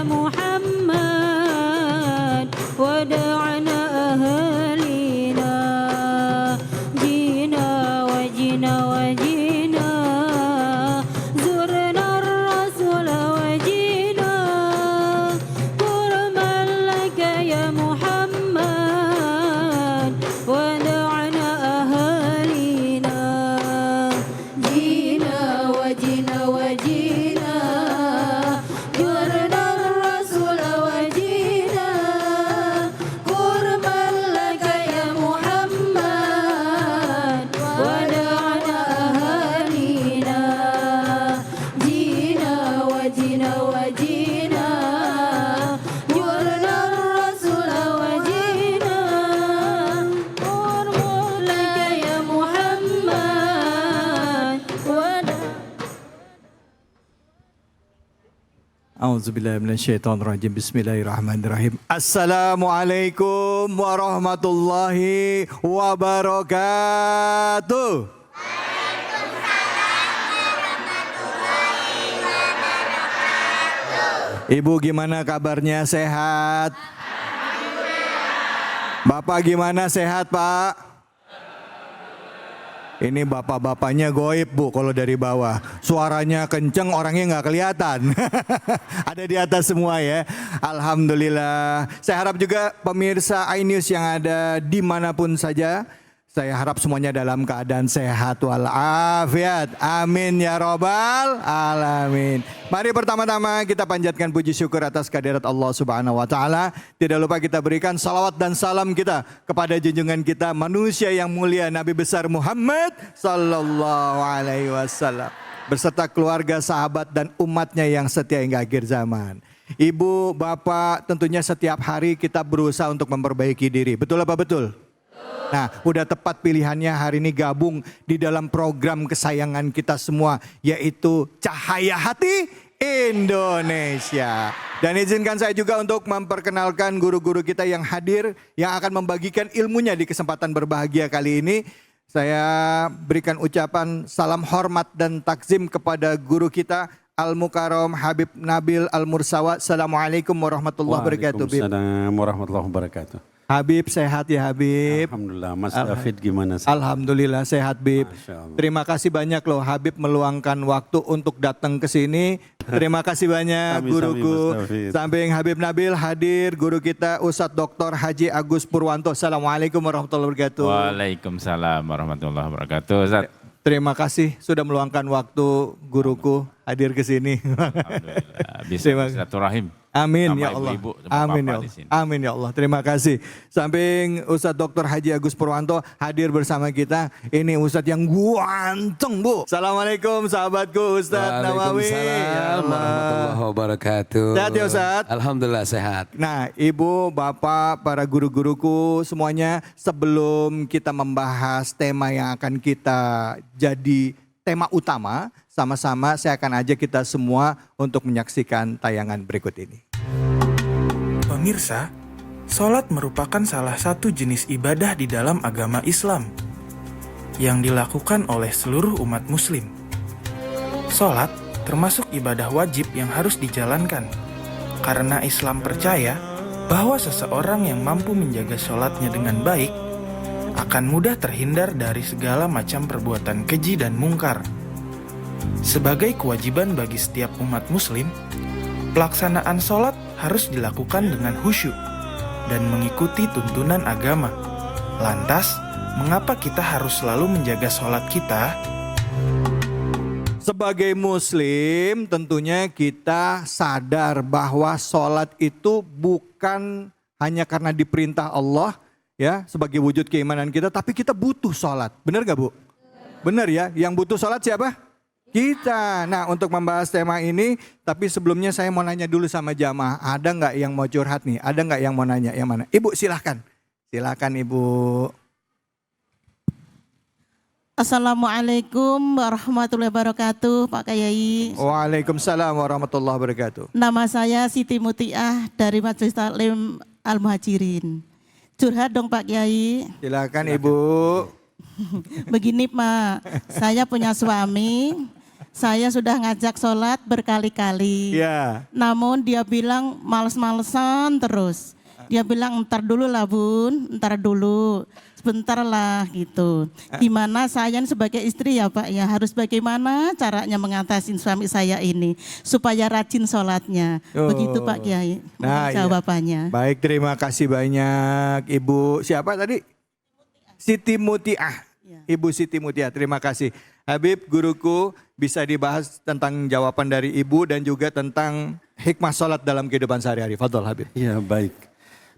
محمد ودعنا أهالينا جينا وجينا وجينا زرنا الرسول وجينا كرما لك يا محمد ودعنا أهالينا جينا وجينا وجينا زرنا الرسول وجينا كرما لك يا محمد ودعنا أهالينا جينا وجينا وجينا زرنا الرسول وجينا كرما لك يا محمد A'udzubillahiminasyaitonirrajim. Bismillahirrahmanirrahim. Assalamualaikum warahmatullahi wabarakatuh. Ibu gimana kabarnya, sehat? Bapak gimana, sehat Pak? Ini bapak-bapaknya goib Bu kalau dari bawah. Suaranya kenceng, orangnya nggak kelihatan. Ada di atas semua ya. Alhamdulillah. Saya harap juga pemirsa iNews yang ada dimanapun saja, saya harap semuanya dalam keadaan sehat walafiat. Amin ya robbal alamin. Mari pertama-tama kita panjatkan puji syukur atas kehadirat Allah Subhanahu wa taala. Tidak lupa kita berikan salawat dan salam kita kepada junjungan kita manusia yang mulia Nabi besar Muhammad sallallahu alaihi wasallam beserta keluarga, sahabat dan umatnya yang setia hingga akhir zaman. Ibu, bapak, tentunya setiap hari kita berusaha untuk memperbaiki diri. Betul apa betul? Nah, udah tepat pilihannya hari ini gabung di dalam program kesayangan kita semua, yaitu Cahaya Hati Indonesia. Dan izinkan saya juga untuk memperkenalkan guru-guru kita yang hadir, yang akan membagikan ilmunya di kesempatan berbahagia kali ini. Saya berikan ucapan salam hormat dan takzim kepada guru kita, Al-Mukarram Habib Nabil Al-Mursawa. Assalamualaikum warahmatullahi wabarakatuh. Waalaikumsalam warahmatullahi wabarakatuh. Habib, sehat ya Habib? Alhamdulillah. Mas David gimana? Alhamdulillah sehat Bib. Masya Allah. Terima kasih banyak loh Habib meluangkan waktu untuk datang ke sini. Terima kasih banyak Sami-sami, guruku. Mas David. Samping Habib Nabil hadir guru kita Ustadz Dr. Haji Agus Purwanto. Assalamualaikum warahmatullahi wabarakatuh. Waalaikumsalam warahmatullahi wabarakatuh. Ustaz. Terima kasih sudah meluangkan waktu guruku hadir ke sini. Alhamdulillah bisa Terima- silaturahim. Amin sama ya Allah. ibu-ibu, sama Amin bapak ya di Allah. sini. Amin ya Allah. Terima kasih. Samping Ustadz Dr. Haji Agus Purwanto hadir bersama kita. Ini Ustadz yang ganteng Bu. Assalamualaikum sahabatku Ustadz Nawawi. Ya Waalaikumsalam Allah. warahmatullahi wabarakatuh. Sehat ya, Ustadz? Alhamdulillah sehat. Nah, Ibu, Bapak, para guru-guruku semuanya, sebelum kita membahas tema yang akan kita jadi tema utama, sama-sama saya akan ajak kita semua untuk menyaksikan tayangan berikut ini. Pemirsa, sholat merupakan salah satu jenis ibadah di dalam agama Islam yang dilakukan oleh seluruh umat muslim. Sholat termasuk ibadah wajib yang harus dijalankan karena Islam percaya bahwa seseorang yang mampu menjaga sholatnya dengan baik akan mudah terhindar dari segala macam perbuatan keji dan mungkar. Sebagai kewajiban bagi setiap umat muslim, pelaksanaan sholat harus dilakukan dengan khusyuk dan mengikuti tuntunan agama. Lantas, mengapa kita harus selalu menjaga sholat kita? Sebagai muslim tentunya kita sadar bahwa sholat itu bukan hanya karena diperintah Allah ya sebagai wujud keimanan kita, tapi kita butuh sholat. Benar gak Bu? Benar ya, yang butuh sholat siapa? Kita. Nah, untuk membahas tema ini, tapi sebelumnya saya mau nanya dulu sama jamaah, ada nggak yang mau curhat nih? Ada nggak yang mau nanya? Yang mana? Ibu silahkan. Silahkan Ibu. Assalamualaikum warahmatullahi wabarakatuh, Pak Kyai. Waalaikumsalam warahmatullahi wabarakatuh. Nama saya Siti Mutiah dari Majelis Taklim Al-Muhajirin. Curhat dong Pak Kyai. Silakan Ibu. Begini Pak, saya punya suami. Saya sudah ngajak sholat berkali-kali. Ya. Namun dia bilang males-malesan terus. Dia bilang ntar dulu lah bun, ntar dulu. Sebentar lah gitu. Gimana saya sebagai istri ya Pak ya harus bagaimana caranya mengatasi suami saya ini. Supaya rajin sholatnya. Oh. Begitu Pak Kiai. Nah, iya. Jawabannya. Baik, terima kasih banyak Ibu siapa tadi? Siti Mutiah. Ya. Ibu Siti Mutiah, terima kasih. Habib, guruku, bisa dibahas tentang jawaban dari Ibu dan juga tentang hikmah sholat dalam kehidupan sehari-hari. Fadol Habib. Ya baik.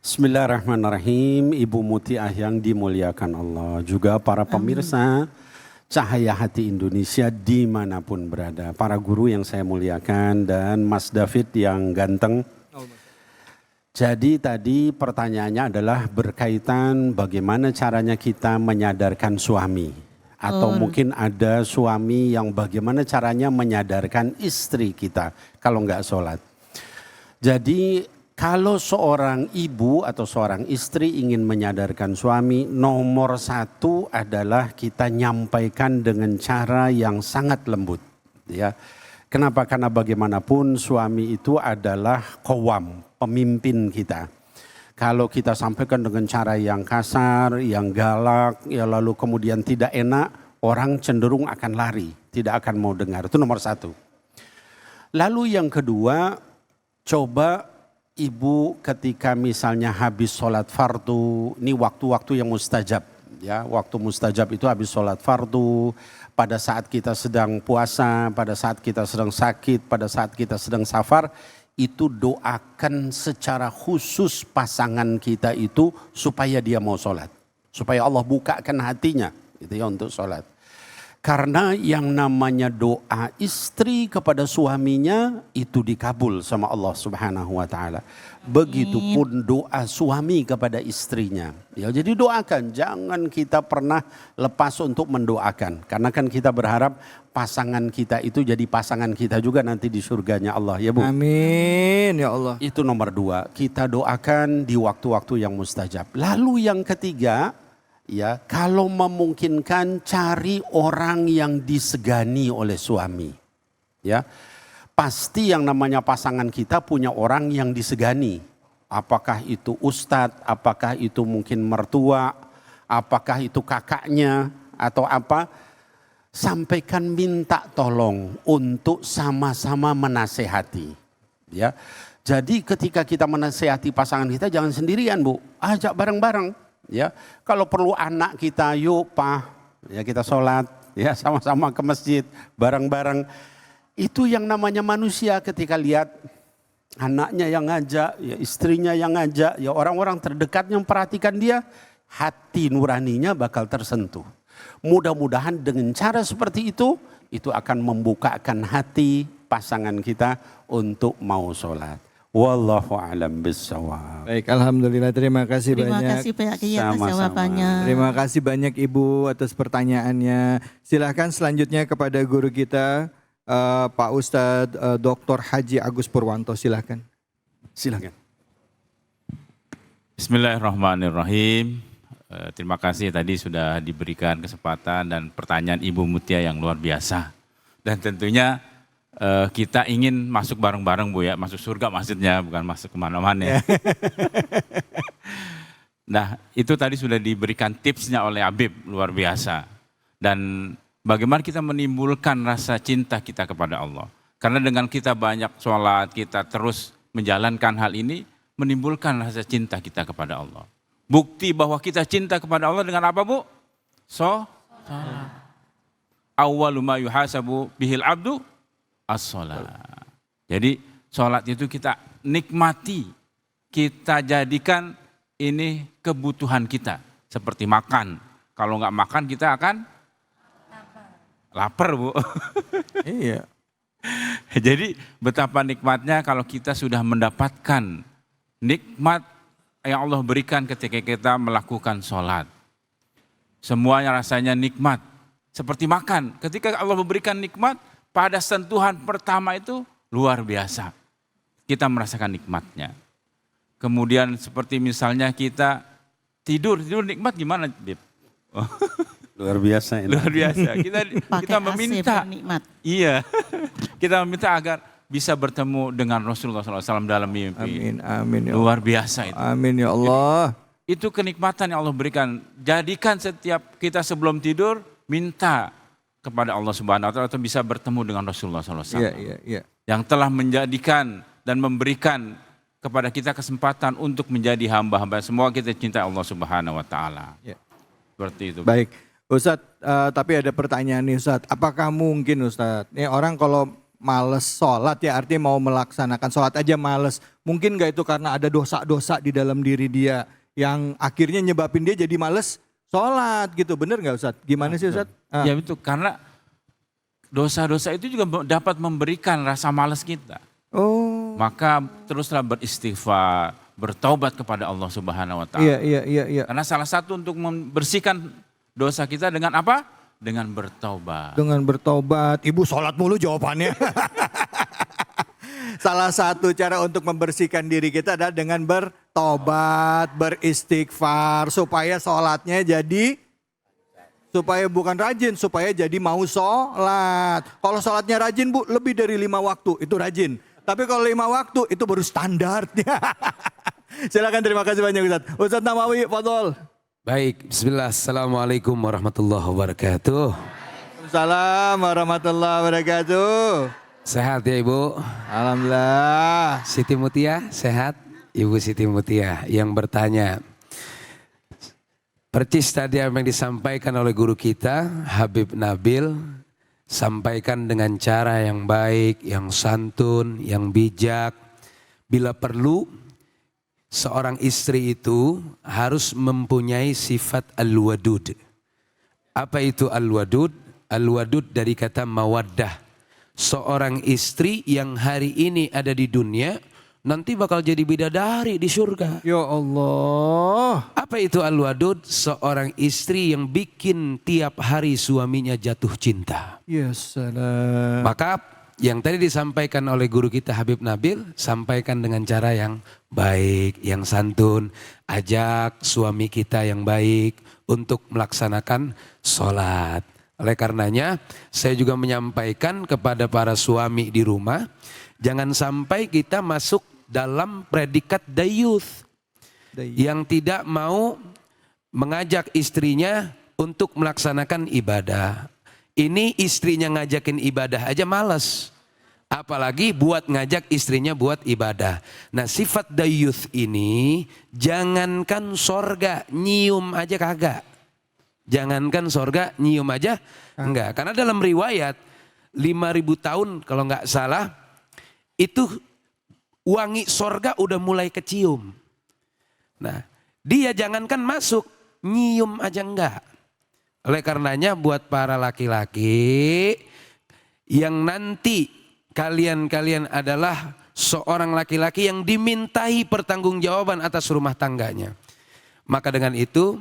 Bismillahirrahmanirrahim. Ibu Mutiah yang dimuliakan Allah. Juga para pemirsa Cahaya Hati Indonesia dimanapun berada. Para guru yang saya muliakan dan Mas David yang ganteng. Jadi tadi pertanyaannya adalah berkaitan bagaimana caranya kita menyadarkan suami. Atau mungkin ada suami yang bagaimana caranya menyadarkan istri kita kalau nggak sholat. Jadi kalau seorang ibu atau seorang istri ingin menyadarkan suami, nomor satu adalah kita nyampaikan dengan cara yang sangat lembut. Ya. Kenapa? Karena bagaimanapun suami itu adalah qawwam, pemimpin kita. Kalau kita sampaikan dengan cara yang kasar, yang galak, ya lalu kemudian tidak enak, orang cenderung akan lari, tidak akan mau dengar. Itu nomor satu. Lalu yang kedua, coba ibu ketika misalnya habis sholat fardu, ini waktu-waktu yang mustajab. Ya, waktu mustajab itu habis sholat fardu, pada saat kita sedang puasa, pada saat kita sedang sakit, pada saat kita sedang safar, itu doakan secara khusus pasangan kita itu supaya dia mau sholat. Supaya Allah bukakan hatinya gitu ya untuk sholat. Karena yang namanya doa istri kepada suaminya itu dikabul sama Allah Subhanahu wa taala. Begitupun doa suami kepada istrinya. Ya, jadi doakan, jangan kita pernah lepas untuk mendoakan. Karena kan kita berharap pasangan kita itu jadi pasangan kita juga nanti di surganya Allah ya Bu. Amin ya Allah. Itu nomor dua, kita doakan di waktu-waktu yang mustajab. Lalu yang ketiga, ya, kalau memungkinkan cari orang yang disegani oleh suami. Ya. Pasti yang namanya pasangan kita punya orang yang disegani. Apakah itu ustadz, apakah itu mungkin mertua, apakah itu kakaknya atau apa. Sampaikan minta tolong untuk sama-sama menasehati. Ya. Jadi ketika kita menasehati pasangan kita jangan sendirian Bu, ajak bareng-bareng. Ya, kalau perlu anak kita, yuk Pak, ya kita sholat, ya sama-sama ke masjid, bareng-bareng. Itu yang namanya manusia ketika lihat anaknya yang ngajak, ya istrinya yang ngajak, ya orang-orang terdekat yang perhatikan dia, hati nuraninya bakal tersentuh. Mudah-mudahan dengan cara seperti itu akan membukakan hati pasangan kita untuk mau sholat. Wallahu a'lam bishawab. Baik, alhamdulillah, terima kasih banyak. Terima kasih Pak Kiai atas Sama-sama. jawabannya. Terima kasih banyak Ibu atas pertanyaannya. Silahkan selanjutnya kepada guru kita Pak Ustadz Dr. Haji Agus Purwanto, silahkan. Silakan. Bismillahirrahmanirrahim. Terima kasih tadi sudah diberikan kesempatan dan pertanyaan Ibu Mutia yang luar biasa. Dan tentunya kita ingin masuk bareng-bareng Bu ya, masuk surga maksudnya, bukan masuk kemana-mana ya. Nah itu tadi sudah diberikan tipsnya oleh Habib, luar biasa. Dan bagaimana kita menimbulkan rasa cinta kita kepada Allah. Karena dengan kita banyak sholat, kita terus menjalankan hal ini, menimbulkan rasa cinta kita kepada Allah. Bukti bahwa kita cinta kepada Allah dengan apa Bu? Sholat. Awwalu ma yuhasabu bihil abdu as-sholat. Jadi sholat itu kita nikmati, kita jadikan ini kebutuhan kita. Seperti makan, kalau nggak makan kita akan lapar Bu. Iya. Jadi betapa nikmatnya kalau kita sudah mendapatkan nikmat yang Allah berikan ketika kita melakukan sholat. Semuanya rasanya nikmat. Seperti makan, ketika Allah memberikan nikmat, pada sentuhan pertama itu luar biasa. Kita merasakan nikmatnya. Kemudian seperti misalnya kita tidur nikmat gimana Bib? Luar biasa ini. Luar biasa. Kita Pakai AC meminta. nikmat. Iya. Kita meminta agar bisa bertemu dengan Rasulullah SAW dalam mimpi. Amin, amin ya Allah. Luar biasa itu. Amin ya Allah. Itu kenikmatan yang Allah berikan. Jadikan setiap kita sebelum tidur minta kepada Allah Subhanahu wa taala atau bisa bertemu dengan Rasulullah SAW. Iya. Yang telah menjadikan dan memberikan kepada kita kesempatan untuk menjadi hamba-hamba. Semua kita cinta Allah Subhanahu wa taala. Ya. Seperti itu. Baik, Ustadz, tapi ada pertanyaan nih Ustadz. Apakah mungkin Ustadz, ini orang kalau males sholat ya artinya mau melaksanakan sholat aja males. Mungkin gak itu karena ada dosa-dosa di dalam diri dia yang akhirnya nyebabin dia jadi males sholat gitu. Bener gak Ustadz? Gimana sih Ustadz? Ya itu karena dosa-dosa itu juga dapat memberikan rasa malas kita. Oh. Maka teruslah beristighfar, bertaubat kepada Allah Subhanahu wa taala. Iya. Karena salah satu untuk membersihkan dosa kita dengan apa? Dengan bertaubat. Dengan bertobat. Ibu sholat mulu jawabannya. Salah satu cara untuk membersihkan diri kita adalah dengan bertobat, beristighfar. Supaya sholatnya jadi, supaya bukan rajin, supaya jadi mau sholat. Kalau sholatnya rajin Bu, lebih dari 5 waktu, itu rajin. Tapi kalau 5 waktu, itu baru standarnya. Silakan, terima kasih banyak Ustadz. Ustadz Namawi, fadhol. Baik, bismillah. Assalamualaikum warahmatullahi wabarakatuh. Assalamualaikum warahmatullahi wabarakatuh. Sehat ya Ibu? Alhamdulillah. Siti Mutia sehat? Ibu Siti Mutia yang bertanya. Percis tadi apa yang disampaikan oleh guru kita, Habib Nabil. Sampaikan dengan cara yang baik, yang santun, yang bijak. Bila perlu, seorang istri itu harus mempunyai sifat al-wadud. Apa itu al-wadud? Al-wadud dari kata mawaddah. Seorang istri yang hari ini ada di dunia, nanti bakal jadi bidadari di surga. Ya Allah. Apa itu al-wadud? Seorang istri yang bikin tiap hari suaminya jatuh cinta. Ya salam. Maka yang tadi disampaikan oleh guru kita Habib Nabil, sampaikan dengan cara yang baik, yang santun. Ajak suami kita yang baik untuk melaksanakan sholat. Oleh karenanya saya juga menyampaikan kepada para suami di rumah, jangan sampai kita masuk dalam predikat dayuth. Yang tidak mau mengajak istrinya untuk melaksanakan ibadah. Ini istrinya ngajakin ibadah aja malas. Apalagi buat ngajak istrinya buat ibadah. Nah sifat dayuth ini jangankan sorga nyium aja kagak. Jangankan sorga nyium aja enggak. Karena dalam riwayat 5.000 tahun kalau enggak salah itu wangi sorga udah mulai kecium. Nah dia jangankan masuk nyium aja enggak. Oleh karenanya buat para laki-laki yang nanti kalian adalah seorang laki-laki yang dimintai pertanggungjawaban atas rumah tangganya. Maka dengan itu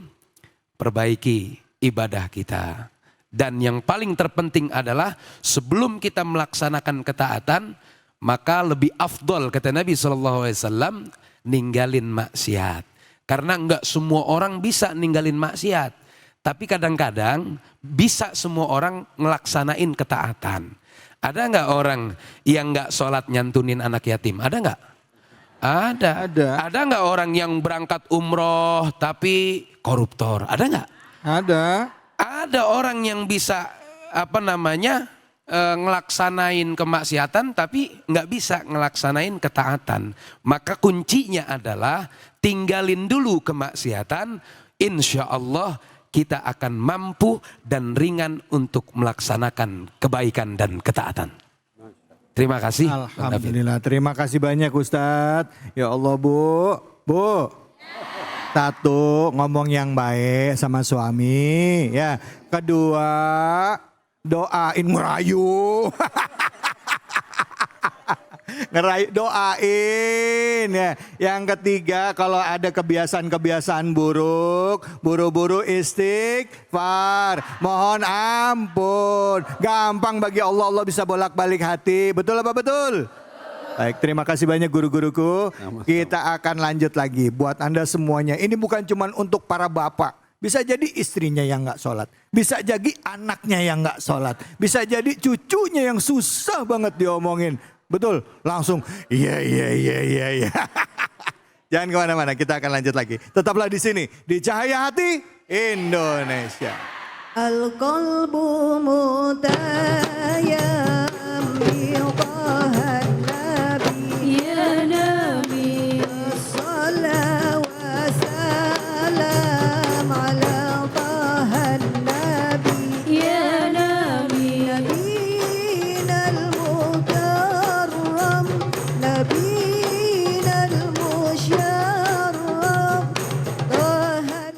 perbaiki ibadah kita. Dan yang paling terpenting adalah sebelum kita melaksanakan ketaatan, maka lebih afdol kata Nabi SAW ninggalin maksiat. Karena enggak semua orang bisa ninggalin maksiat. Tapi kadang-kadang bisa semua orang ngelaksanain ketaatan. Ada enggak orang yang enggak sholat nyantunin anak yatim? Ada enggak? Ada. Ada enggak orang yang berangkat umroh tapi koruptor? Ada enggak? Ada. Ada orang yang bisa ngelaksanain kemaksiatan tapi nggak bisa ngelaksanain ketaatan. Maka kuncinya adalah tinggalin dulu kemaksiatan. Insya Allah kita akan mampu dan ringan untuk melaksanakan kebaikan dan ketaatan. Terima kasih. Alhamdulillah. Terima kasih banyak Ustadz. Ya Allah Bu. Satu, ngomong yang baik sama suami. Ya. Kedua, doain ngerayu. Ngerayu, doain ya. Yang ketiga, kalau ada kebiasaan-kebiasaan buruk, buru-buru istighfar, mohon ampun. Gampang bagi Allah, Allah bisa bolak-balik hati. Betul apa betul? Baik, terima kasih banyak guru-guruku. Kita akan lanjut lagi buat Anda semuanya. Ini bukan cuma untuk para bapak Bisa jadi istrinya yang nggak sholat. Bisa jadi anaknya yang nggak sholat. Bisa jadi cucunya yang susah banget diomongin. Betul, langsung iya. Jangan kemana-mana, kita akan lanjut lagi. Tetaplah di sini, di Cahaya Hati Indonesia. Al-qalbu mutayya